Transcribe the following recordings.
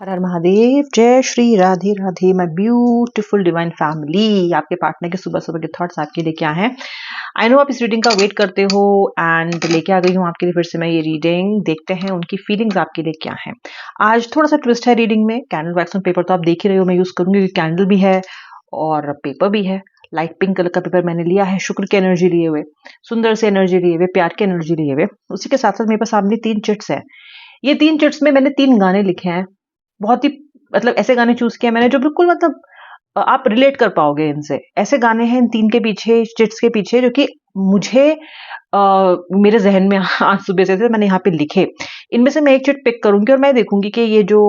हर हर महादेव। जय Shri Radhe Radhe my beautiful divine family. आपके partner के सुबह सुबह के थॉट्स आपके लिए क्या हैं? आई नो आप इस रीडिंग का वेट करते हो एंड लेके आ गई हूँ आपके लिए फिर से मैं ये रीडिंग। देखते हैं उनकी फीलिंग्स आपके लिए क्या हैं। आज थोड़ा सा ट्विस्ट है रीडिंग में। कैंडल वैक्स ऑन पेपर तो आप देख ही रहे हो, मैं यूज करूंगी क्योंकि कैंडल भी है और पेपर भी है। लाइट पिंक कलर का पेपर मैंने लिया है, शुक्र की एनर्जी लिए हुए, सुंदर से एनर्जी लिए हुए, प्यार की एनर्जी लिए हुए। उसी के साथ साथ मेरे पास सामने 3 चिट्स है। ये 3 चिट्स में मैंने 3 गाने लिखे हैं। बहुत ही मतलब ऐसे गाने चूज किए मैंने जो बिल्कुल मतलब आप रिलेट कर पाओगे इनसे। ऐसे गाने हैं इन 3 के पीछे, चिट्स के पीछे, जो कि मुझे मेरे जहन में आज सुबह से थे, मैंने यहाँ पे लिखे। इनमें से मैं एक चिट पिक करूंगी और मैं देखूंगी कि ये जो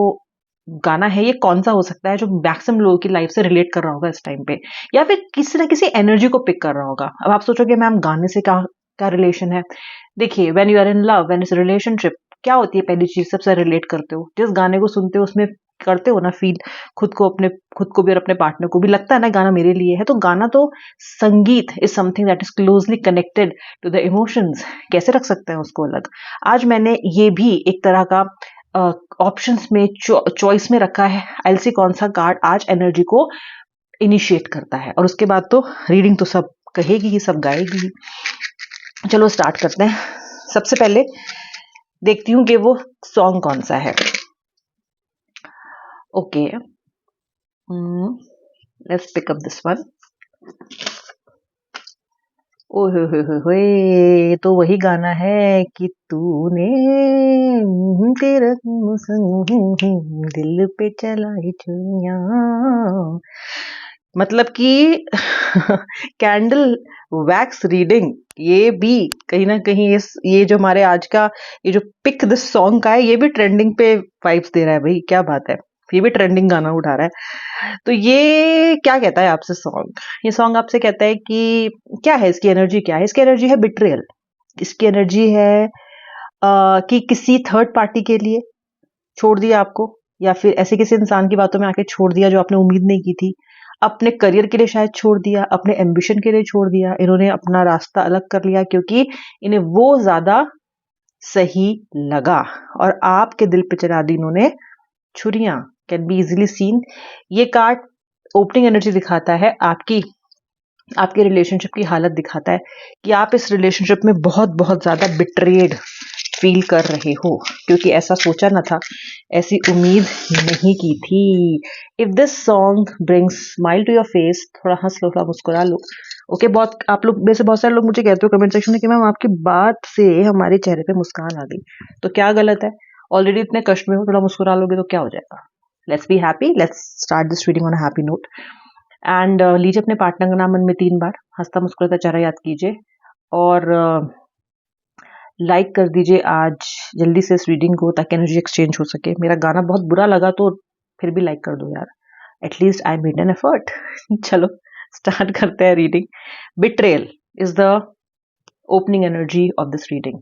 गाना है ये कौन सा हो सकता है जो मैक्सिमम लोगों की लाइफ से रिलेट कर रहा होगा इस टाइम पे, या फिर किसी ना किसी एनर्जी को पिक कर रहा होगा। अब आप सोचोगे मैम गाने से क्या क्या रिलेशन है? देखिए, when you are in love, when it's relationship, क्या होती है पहली चीज सबसे रिलेट करते हो? जिस गाने को सुनते हो उसमें करते हो ना फील खुद को भी और अपने पार्टनर को भी, लगता है ना गाना मेरे लिए है। तो गाना तो संगीत is something that is closely connected to the emotions. कैसे रख सकते हैं उसको अलग? आज मैंने ये भी एक तरह का ऑप्शंस में चॉइस में रखा है। आई सी कौन सा कार्ड आज एनर्जी को इनिशिएट करता है, और उसके बाद तो रीडिंग तो सब कहेगी ही, सब गाएगी ही। चलो स्टार्ट करते हैं। सबसे पहले देखती हूँ कि वो सॉन्ग कौन सा है। Okay, let's pick up this one. ओए होए, ये तो वही गाना है कि तूने तेरा संग दिल पे चलाई चुइयां। मतलब कि कैंडल वैक्स रीडिंग ये भी कहीं ना कहीं ये जो हमारे आज का ये जो पिक दिस सॉन्ग का है, ये भी ट्रेंडिंग पे वाइब्स दे रहा है भाई। क्या बात है, ये भी ट्रेंडिंग गाना उठा रहा है। तो ये क्या कहता है आपसे सॉन्ग? ये सॉन्ग आपसे कहता है कि क्या है इसकी एनर्जी, क्या है इसकी एनर्जी? है बिट्रेयल। इसकी एनर्जी है कि किसी थर्ड पार्टी के लिए छोड़ दिया आपको, या फिर ऐसे किसी इंसान की बातों में आके छोड़ दिया जो आपने उम्मीद नहीं की थी। अपने करियर के लिए शायद छोड़ दिया, अपने एम्बिशन के लिए छोड़ दिया। इन्होंने अपना रास्ता अलग कर लिया क्योंकि इन्हें वो ज्यादा सही लगा, और आपके दिल पे चला दी इन्होंने छुरियां। Can be easily seen. ये कार्ड ओपनिंग एनर्जी दिखाता है आपकी, आपके रिलेशनशिप की हालत दिखाता है कि आप इस रिलेशनशिप में बहुत बहुत ज्यादा बिट्रेड फील कर रहे हो, क्योंकि ऐसा सोचा ना था, ऐसी उम्मीद नहीं की थी। If this song brings smile to your face, थोड़ा हंस लो, थोड़ा मुस्कुरा लो। ओके, बहुत आप लोग में से बहुत सारे लोग मुझे कहते हो कमेंट सेक्शन में कि मैम आपकी बात से हमारे चेहरे पे मुस्कान आ गई। तो क्या गलत है? ऑलरेडी इतने कष्ट में हो, थोड़ा मुस्कुरा लोगे तो क्या हो जाएगा? Let's be happy, let's start this reading on a happy note. And लीजिए अपने पार्टनर का नाम मन में 3 बार, हंसता मुस्कुराता चेहरा याद कीजिए, और लाइक कर दीजिए आज जल्दी से इस रीडिंग को, ताकि एनर्जी एक्सचेंज हो सके। मेरा गाना बहुत बुरा लगा तो फिर भी लाइक कर दो यार, at least I made an effort. चलो स्टार्ट करते हैं reading. Betrayal is the opening energy of this reading.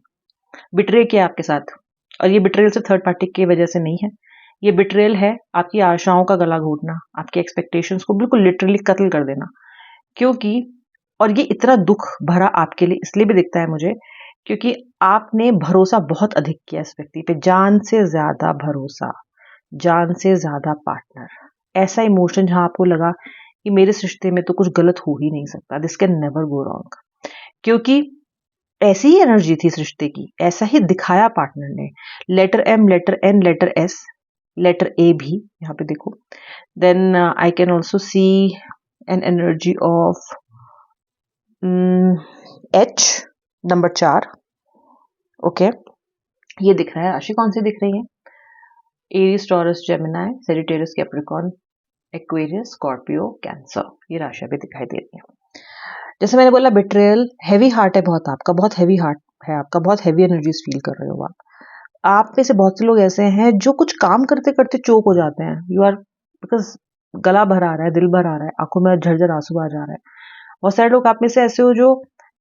Betray किया आपके साथ, और ये बिट्रेयल सिर्फ थर्ड पार्टी की वजह से नहीं है। ये बिट्रेयल है आपकी आशाओं का गला घोटना, आपके एक्सपेक्टेशंस को बिल्कुल लिटरली कत्ल कर देना। क्योंकि और ये इतना दुख भरा आपके लिए इसलिए भी दिखता है मुझे, क्योंकि आपने भरोसा बहुत अधिक किया इस व्यक्ति पे, जान से ज्यादा भरोसा, जान से ज्यादा पार्टनर। ऐसा इमोशन जहां आपको लगा कि मेरे इस रिश्ते में तो कुछ गलत हो ही नहीं सकता, this can never go wrong. क्योंकि ऐसी ही एनर्जी थी इस रिश्ते की, ऐसा ही दिखाया पार्टनर ने। Letter M, letter N, letter S, letter A भी यहाँ पे देखो। Then I can also see an energy of H, number 4। Okay, ये दिख रहा है। राशि कौन सी दिख रही है? Aries, taurus, Gemini, Sagittarius, Capricorn, Aquarius, Scorpio, cancer. ये राशि भी दिखाई दे रही है। जैसे मैंने बोला, बिट्रेयल, हैवी हार्ट है बहुत आपका, बहुत हैवी हार्ट है आपका, बहुत हैवी एनर्जीज फील कर रहे हो आप में से बहुत से लोग ऐसे हैं जो कुछ काम करते करते चोक हो जाते हैं। यू आर बिकॉज गला भर आ रहा है, दिल भर आ रहा है, आंखों में झरझर आंसू आ जा रहा है। बहुत सारे लोग आप में से ऐसे हो जो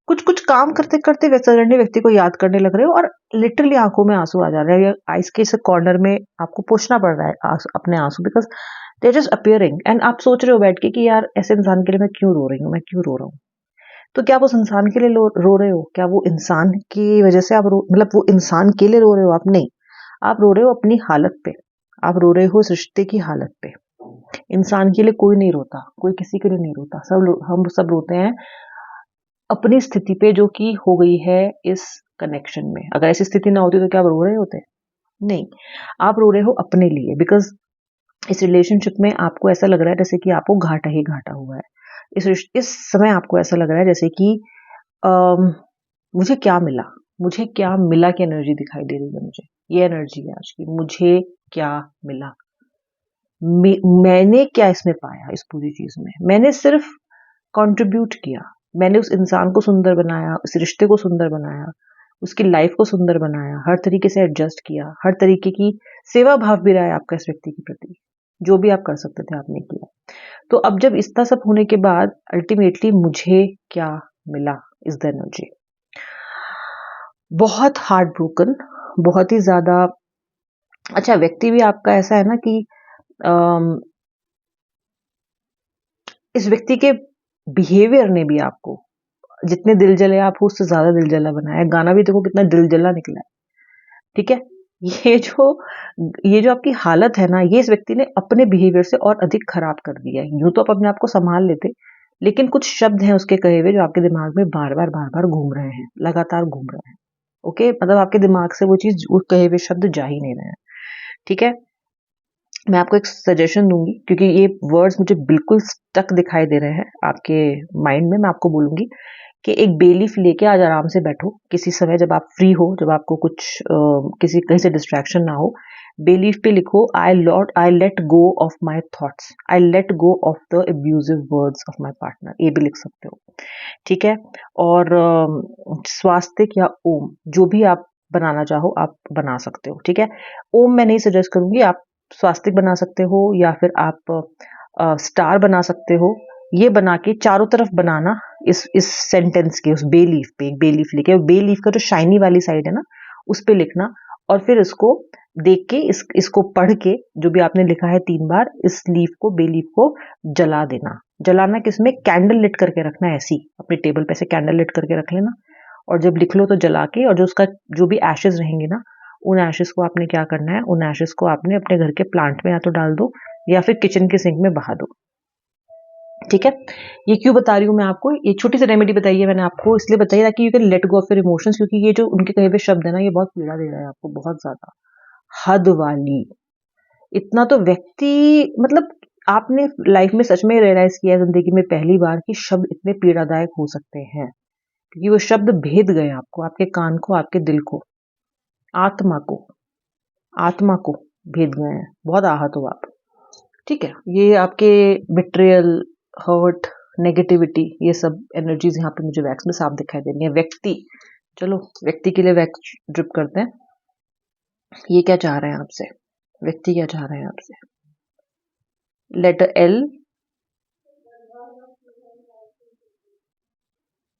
कुछ कुछ काम करते करते सडनली व्यक्ति को याद करने लग रहे हो, और लिटरली आंखों में आंसू आ जा रहे हैं, या आइस के इस कॉर्नर में आपको पोछना पड़ रहा है अपने आंसू, because they just appearing, and आप सोच रहे हो बैठ के कि यार ऐसे इंसान के लिए मैं क्यों रो रही हूँ, मैं क्यों रो रहा हूँ। तो क्या आप उस इंसान के लिए रो रहे हो? क्या वो इंसान की वजह से आप मतलब वो इंसान के लिए रो रहे हो आप? नहीं, आप रो रहे हो अपनी हालत पे, आप रो रहे हो इस रिश्ते की हालत पे। इंसान के लिए कोई नहीं रोता, कोई किसी के लिए नहीं रोता, हम सब रोते हैं अपनी स्थिति पे जो कि हो गई है इस कनेक्शन में। अगर ऐसी स्थिति ना होती तो क्या आप रो रहे होते? नहीं, आप रो रहे हो अपने लिए, बिकॉज इस रिलेशनशिप में आपको ऐसा लग रहा है जैसे कि आपको घाटा ही घाटा हुआ है। इस समय आपको ऐसा लग रहा है जैसे कि अम, मुझे क्या मिला, मुझे क्या मिला की एनर्जी दिखाई दे रही है मुझे। ये एनर्जी है आज की, मुझे क्या मिला, मैंने क्या इसमें पाया, इस पूरी चीज में मैंने सिर्फ कंट्रीब्यूट किया। मैंने उस इंसान को सुंदर बनाया, उस रिश्ते को सुंदर बनाया, उसकी लाइफ को सुंदर बनाया, हर तरीके से एडजस्ट किया, हर तरीके की सेवा भाव भी रहा है आपका इस व्यक्ति के प्रति। जो भी आप कर सकते थे आपने किया। तो अब जब इतना सब होने के बाद अल्टीमेटली मुझे क्या मिला, इज द एनर्जी। बहुत हार्ट ब्रोकन, बहुत ही ज्यादा। अच्छा, व्यक्ति भी आपका ऐसा है ना कि इस व्यक्ति के बिहेवियर ने भी आपको, जितने दिल जले आप हो उससे ज्यादा दिल जला बनाया। गाना भी देखो कितना दिल जला निकला है। ठीक है, ये जो आपकी हालत है ना, ये इस व्यक्ति ने अपने बिहेवियर से और अधिक खराब कर दिया है। यूं तो आप अपने आप को संभाल लेते, लेकिन कुछ शब्द हैं उसके कहे हुए जो आपके दिमाग में बार बार घूम रहे हैं, लगातार घूम रहे हैं। ओके, मतलब आपके दिमाग से वो चीज, वो कहे हुए शब्द जा ही नहीं रहे हैं। ठीक है, मैं आपको एक सजेशन दूंगी, क्योंकि ये वर्ड्स मुझे बिल्कुल स्टक दिखाई दे रहे हैं आपके माइंड में। मैं आपको बोलूंगी कि एक बेलीफ लेके आज आराम से बैठो किसी समय, जब आप फ्री हो, जब आपको कुछ किसी कहीं से डिस्ट्रैक्शन ना हो। बेलीफ पे लिखो, I let go of my thoughts, I let go of the abusive words of my partner. ये भी लिख सकते हो। ठीक है, और स्वास्तिक या ओम, जो भी आप बनाना चाहो आप बना सकते हो। ठीक है, ओम मैं नहीं सजेस्ट करूंगी, आप स्वास्तिक बना सकते हो या फिर आप स्टार बना सकते हो। ये बना के चारों तरफ बनाना इस सेंटेंस के, उस बेलीफ पे एक बेलीफ लेके, बेलीफ का जो शाइनी वाली साइड है ना उस पे लिखना, और फिर इसको देख के इसको पढ़ के जो भी आपने लिखा है 3 बार, इस लीफ को, बेलीफ को जला देना। जलाना किसमें? कैंडल लिट करके रखना है, ऐसी अपने टेबल पे ऐसे कैंडल लिट करके रख लेना, और जब लिख लो तो जला के, और जो उसका जो भी एशेज रहेंगे ना, उन एशेज को आपने क्या करना है, उन एशेज को आपने अपने घर के प्लांट में या तो डाल दो या फिर किचन के सिंक में बहा दो। ठीक है, ये क्यों बता रही हूँ मैं आपको, ये छोटी सी रेमेडी बताई है मैंने आपको, इसलिए बताइए ताकि you can let go of your emotions, क्योंकि ये जो उनके कहे हुए शब्द है ना, ये बहुत पीड़ा दे रहा है आपको, बहुत ज्यादा, हद वाली। इतना तो व्यक्ति, मतलब आपने लाइफ में सच में रियलाइज किया जिंदगी में पहली बार कि शब्द इतने पीड़ादायक हो सकते हैं, क्योंकि वो शब्द भेद गए आपको, आपके कान को, आपके दिल को, आत्मा को, आत्मा को भेद गए हैं, बहुत आहत हो आप। ठीक है, ये आपके बिट्रियल, हर्ट, नेगेटिविटी, ये सब एनर्जीज यहाँ पे मुझे वैक्स में साफ दिखाई दे रही है। व्यक्ति, चलो व्यक्ति के लिए वैक्स ड्रिप करते हैं। ये क्या चाह रहे हैं आपसे, व्यक्ति क्या चाह रहे हैं आपसे? लेटर एल,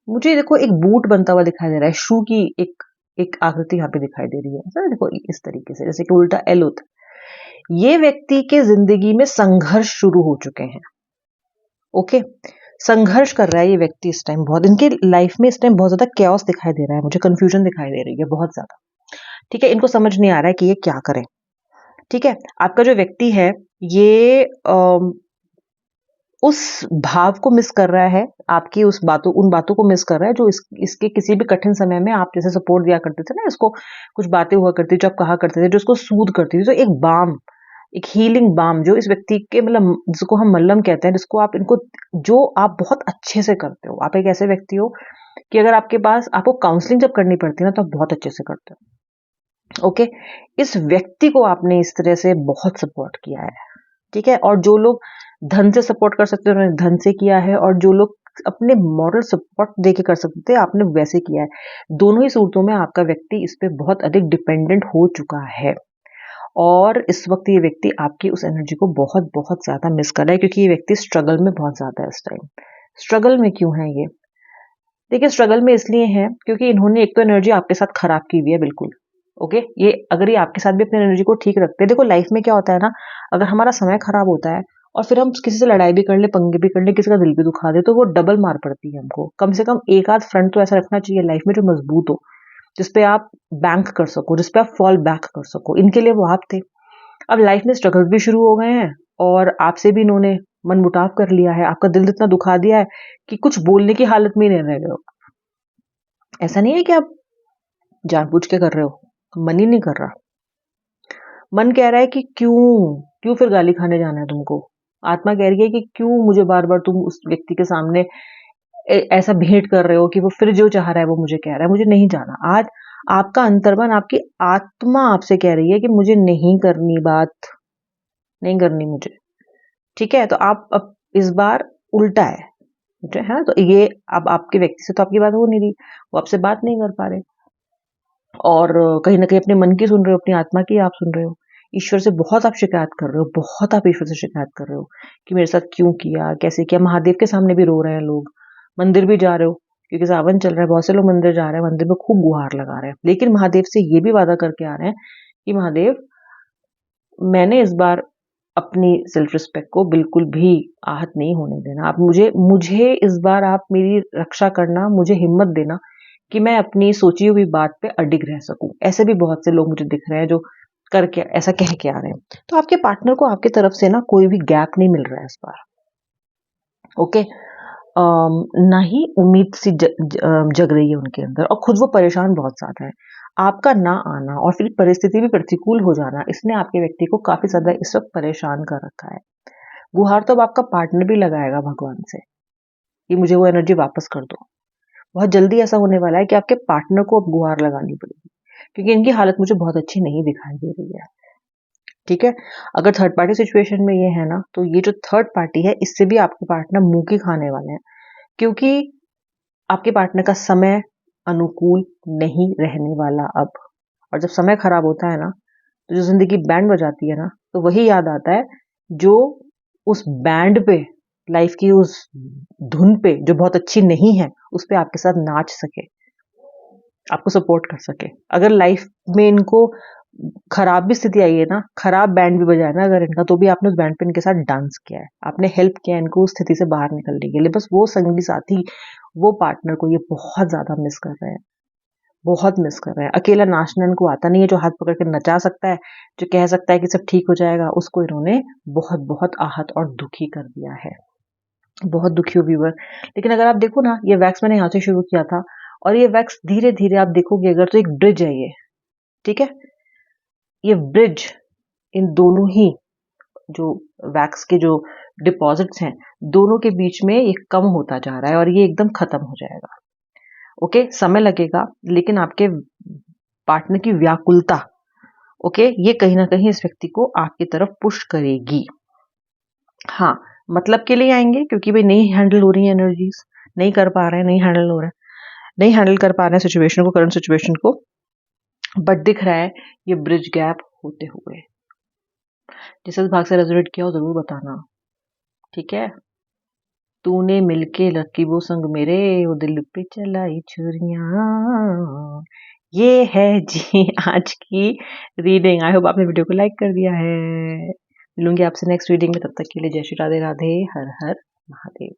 मुझे देखो एक बूट बनता हुआ दिखाई दे रहा है, शू की एक एक आकृति यहाँ पे दिखाई दे रही है। सर देखो इस तरीके से, जैसे कि उल्टा एल होता है। ये व्यक्ति के जिंदगी में संघर्ष शुरू हो चुके हैं। ओके, संघर्ष कर रहा है ये व्यक्ति इस टाइम, बहुत इनके लाइफ में इस टाइम बहुत ज्यादा कैओस दिखाई दे रहा है, मुझे कंफ्यूजन दिखाई दे रही है बहुत ज्यादा। ठीक है, इनको समझ नहीं आ रहा है कि ये क्या करें। ठीक है, आपका जो व्यक्ति है ये उस भाव को मिस कर रहा है, आपकी उन बातों को मिस कर रहा है जो इसके किसी भी कठिन समय में आप जैसे सपोर्ट दिया करते थे ना, इसको कुछ बातें हुआ करती जो आप कहा करते थे, जो इसको सूद करती थी, तो एक बाम, एक हीलिंग बाम जो इस व्यक्ति के, मतलब जिसको हम मल्लम कहते हैं, जिसको आप इनको, जो आप बहुत अच्छे से करते हो। आप एक ऐसे व्यक्ति हो कि अगर आपके पास, आपको काउंसलिंग जब करनी पड़ती है ना, तो आप बहुत अच्छे से करते हो। ओके, इस व्यक्ति को आपने इस तरह से बहुत सपोर्ट किया है। ठीक है, और जो लोग धन से सपोर्ट कर सकते हैं उन्होंने धन से किया है, और जो लोग अपने मॉरल सपोर्ट देके कर सकते थे आपने वैसे किया है। दोनों ही सूरतों में आपका व्यक्ति इस पे बहुत अधिक डिपेंडेंट हो चुका है, और इस वक्त ये व्यक्ति आपकी उस एनर्जी को बहुत बहुत ज्यादा मिस कर रहा है, क्योंकि ये व्यक्ति स्ट्रगल में बहुत ज्यादा है इस टाइम। स्ट्रगल में क्यों है ये? देखिए, स्ट्रगल में इसलिए है क्योंकि इन्होंने एक तो एनर्जी आपके साथ खराब की हुई है, बिल्कुल। ओके, ये अगर ये आपके साथ भी अपनी एनर्जी को ठीक रखते हैं, देखो लाइफ में क्या होता है ना, अगर हमारा समय खराब होता है और फिर हम किसी से लड़ाई भी कर ले, पंगे भी कर ले, किसी का दिल भी दुखा दे, तो वो डबल मार पड़ती है हमको। कम से कम एक आध फ्रंट तो ऐसा रखना चाहिए लाइफ में जो मजबूत हो, जिसपे आप बैंक कर सको, जिसपे आप फॉल बैक कर सको। इनके लिए वो आप थे। अब लाइफ में स्ट्रगल्स भी शुरू हो गए हैं और आपसे भी इन्होंने मनमुटाव कर लिया है, आपका दिल इतना दुखा दिया है कि कुछ बोलने की हालत में ही नहीं रह गए हो। ऐसा नहीं है कि आप जानबूझ के कर रहे हो, मन ही नहीं कर रहा। मन कह रहा है कि क्यों फिर गाली खाने जाना है तुमको। आत्मा कह रही है कि क्यों मुझे बार बार तुम उस व्यक्ति के सामने ऐसा भेंट कर रहे हो कि वो फिर जो चाह रहा है वो मुझे कह रहा है, मुझे नहीं जाना। आज आपका अंतर्मन, आपकी आत्मा आपसे कह रही है कि मुझे नहीं करनी बात, नहीं करनी मुझे। ठीक है, तो आप अब इस बार उल्टा है, है ना। तो ये अब आपके व्यक्ति से तो आपकी बात हो नहीं रही, वो आपसे बात नहीं कर पा रहे, और कहीं ना कहीं अपने मन की सुन रहे हो, अपनी आत्मा की आप सुन रहे हो। ईश्वर से बहुत आप शिकायत कर रहे हो, बहुत आप ईश्वर से शिकायत कर रहे हो कि मेरे साथ क्यों किया, कैसे किया। महादेव के सामने भी रो रहे हैं लोग, मंदिर भी जा रहे हो क्योंकि सावन चल रहा है, बहुत से लोग मंदिर जा रहे हैं, मंदिर में खूब गुहार लगा रहे हैं, लेकिन महादेव से ये भी वादा करके आ रहे हैं कि महादेव, मैंने इस बार अपनी सेल्फ रिस्पेक्ट को बिल्कुल भी आहत नहीं होने देना। आप मुझे इस बार आप मेरी रक्षा करना, मुझे हिम्मत देना कि मैं अपनी सोची हुई बात पे अडिग रह सकूं। ऐसे भी बहुत से लोग मुझे दिख रहे हैं जो करके ऐसा कह के आ रहे हैं। तो आपके पार्टनर को आपकी तरफ से ना कोई भी गैप नहीं मिल रहा है इस बार। ओके, ना ही उम्मीद सी जग रही है उनके अंदर, और खुद वो परेशान बहुत ज्यादा है। आपका ना आना और फिर परिस्थिति भी प्रतिकूल हो जाना, इसने आपके व्यक्ति को काफी ज्यादा इस वक्त परेशान कर रखा है। गुहार तो अब आपका पार्टनर भी लगाएगा भगवान से कि मुझे वो एनर्जी वापस कर दो। बहुत जल्दी ऐसा होने वाला है कि आपके पार्टनर को अब गुहार लगानी पड़ेगी, क्योंकि इनकी हालत मुझे बहुत अच्छी नहीं दिखाई दे रही है। ठीक है, अगर थर्ड पार्टी सिचुएशन में ये है ना, तो ये जो थर्ड पार्टी है इससे भी आपके पार्टनर मुंह की खाने वाले हैं, क्योंकि आपके पार्टनर का समय अनुकूल नहीं रहने वाला अब। और जब समय खराब होता है ना, तो जो जिंदगी बैंड बजाती है ना, तो वही याद आता है जो उस बैंड पे, लाइफ की उस धुन पे जो बहुत अच्छी नहीं है, उस पे आपके साथ नाच सके, आपको सपोर्ट कर सके। अगर लाइफ में इनको खराब भी स्थिति आई है ना, खराब बैंड भी बजाया ना अगर इनका, तो भी आपने उस बैंड पे इनके साथ डांस किया है, आपने हेल्प किया इनको उस स्थिति से बाहर निकलने के लिए। बस वो संगी साथी, वो पार्टनर को ये बहुत ज्यादा मिस कर रहे हैं, बहुत मिस कर रहे हैं। अकेला नाचना इनको आता नहीं है, जो हाथ पकड़ के नचा सकता है, जो कह सकता है कि सब ठीक हो जाएगा, उसको इन्होंने बहुत बहुत आहत और दुखी कर दिया है। बहुत दुखी हो व्यूअर। लेकिन अगर आप देखो ना, ये वैक्स मैंने यहाँ से शुरू किया था, और ये वैक्स धीरे धीरे आप देखोगे अगर, तो एक ब्रिज है ये। ठीक है, ये ब्रिज इन दोनों ही जो वैक्स के जो डिपॉजिट्स हैं, दोनों के बीच में ये कम होता जा रहा है और ये एकदम खत्म हो जाएगा। ओके, समय लगेगा, लेकिन आपके पार्टनर की व्याकुलता, ओके, ये कहीं ना कहीं इस व्यक्ति को आपकी तरफ पुश करेगी। हाँ, मतलब के लिए आएंगे, क्योंकि भाई नहीं हैंडल हो रही है एनर्जीज, नहीं कर पा रहे हैं, नहीं हैंडल हो रहा है, नहीं हैंडल कर पा रहे हैं सिचुएशन को, करंट सिचुएशन को। बट दिख रहा है ये ब्रिज गैप होते हुए। जिस भाग से रेजोनेट किया हो जरूर बताना। ठीक है, तूने मिलके रकीबों संग मेरे, वो दिल पे चलाई छुरियां। ये है जी आज की रीडिंग। आई होप आपने वीडियो को लाइक कर दिया है। मिलूंगी आपसे नेक्स्ट रीडिंग में, तब तक के लिए जय श्री राधे राधे, हर हर महादेव।